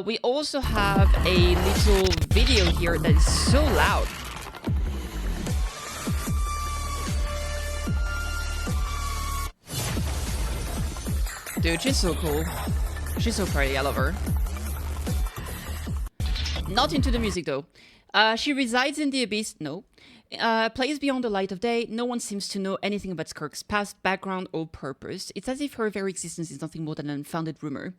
We also have a little video here that is so loud. Dude, she's so cool. She's so pretty, I love her. Not into the music though. She resides in the Abyss, no. Plays beyond the light of day. No one seems to know anything about Skirk's past, background, or purpose. It's as if her very existence is nothing more than an unfounded rumor.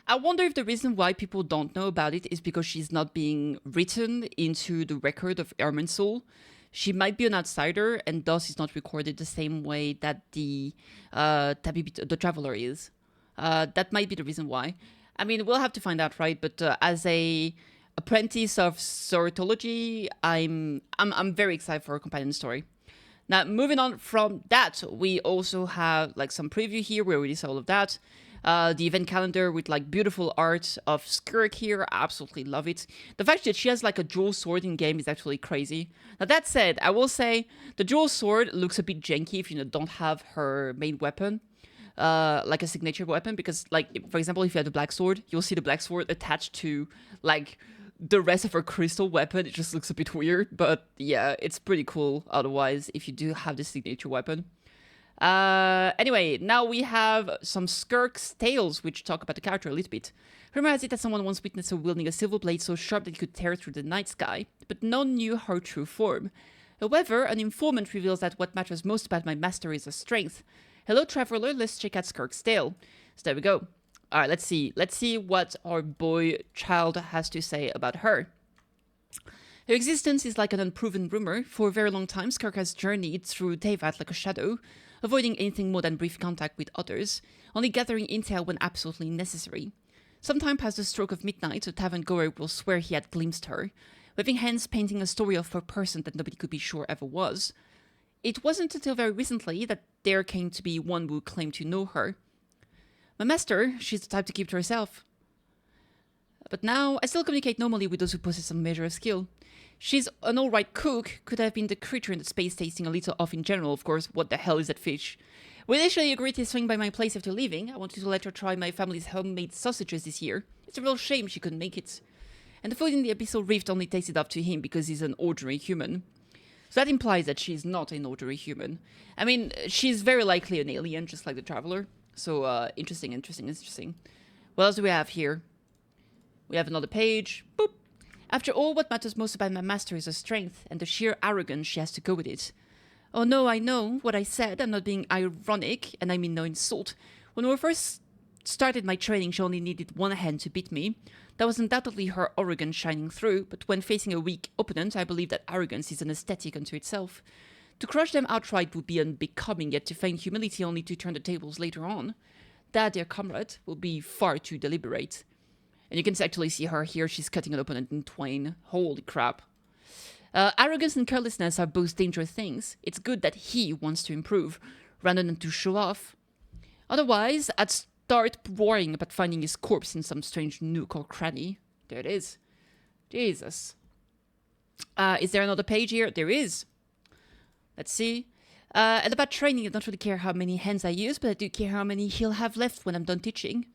I wonder if the reason why people don't know about it is because she's not being written into the record of Soul. She might be an outsider and thus is not recorded the same way that the Traveler is. That might be the reason why. I mean, we'll have to find out, right? But as a apprentice of sortology, I'm very excited for her companion story. Now, moving on from that, we also have like some preview here. We already saw all of that. The event calendar with like beautiful art of Skirk here. I absolutely love it. The fact that she has like a dual sword in game is actually crazy. Now that said, I will say the dual sword looks a bit janky if you don't have her main weapon. Like a signature weapon, because like for example, if you have the black sword, you'll see the black sword attached to like the rest of her crystal weapon. It just looks a bit weird, but yeah, it's pretty cool otherwise if you do have the signature weapon. Anyway, now we have some Skirk's tales, which talk about the character a little bit. Rumor has it that someone once witnessed her wielding a silver blade so sharp that it could tear through the night sky, but none knew her true form. However, an informant reveals that what matters most about my master is her strength. Hello, traveler, let's check out Skirk's tale. So there we go. Alright, let's see. Let's see what our boy child has to say about her. Her existence is like an unproven rumor. For a very long time, Skirk has journeyed through Teyvat like a shadow, avoiding anything more than brief contact with others, only gathering intel when absolutely necessary. Sometime past the stroke of midnight, a tavern-goer will swear he had glimpsed her, waving hands painting a story of her person that nobody could be sure ever was. It wasn't until very recently that there came to be one who claimed to know her. My master, she's the type to keep to herself. But now, I still communicate normally with those who possess some measure of skill. She's an alright cook, could have been the creature in the space tasting a little off in general, of course. What the hell is that fish? We initially agreed to swing by my place after leaving. I wanted to let her try my family's homemade sausages this year. It's a real shame she couldn't make it. And the food in the abyssal rift only tasted up to him because he's an ordinary human. So that implies that she's not an ordinary human. I mean, she's very likely an alien, just like the Traveler. So, interesting. What else do we have here? We have another page. Boop. After all, what matters most about my master is her strength and the sheer arrogance she has to go with it. Oh no, I know what I said. I'm not being ironic, and I mean no insult. When we first started my training, she only needed one hand to beat me. That was undoubtedly her arrogance shining through, but when facing a weak opponent, I believe that arrogance is an aesthetic unto itself. To crush them outright would be unbecoming, yet to feign humility only to turn the tables later on. That, dear comrade, will be far too deliberate. And you can actually see her here. She's cutting an opponent in twain. Holy crap. Arrogance and carelessness are both dangerous things. It's good that he wants to improve, rather than to show off. Otherwise, I'd start worrying about finding his corpse in some strange nook or cranny. There it is. Jesus. Is there another page here? There is. Let's see. And about training, I don't really care how many hands I use, but I do care how many he'll have left when I'm done teaching.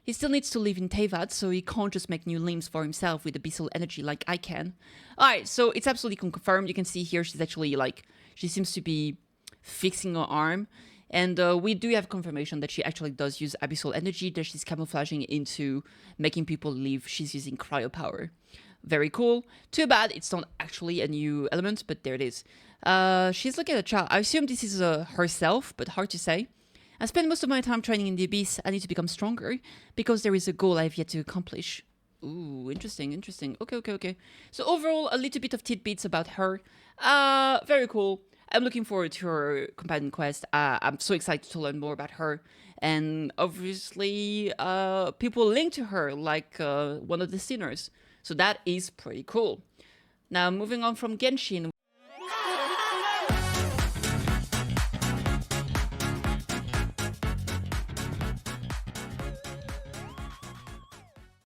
He still needs to live in Teyvat, so he can't just make new limbs for himself with abyssal energy like I can. Alright, so it's absolutely confirmed. You can see here she's actually like, she seems to be fixing her arm. And we do have confirmation that she actually does use abyssal energy, that she's camouflaging into making people live. She's using cryo power. Very cool. Too bad it's not actually a new element, but there it is. She's looking at a child. I assume this is herself, but hard to say. I spend most of my time training in the Abyss. I need to become stronger, because there is a goal I have yet to accomplish. Ooh, interesting. Okay. So overall, a little bit of tidbits about her. Very cool. I'm looking forward to her companion quest. I'm so excited to learn more about her. And obviously, people link to her, like one of the sinners. So that is pretty cool. Now, moving on from Genshin.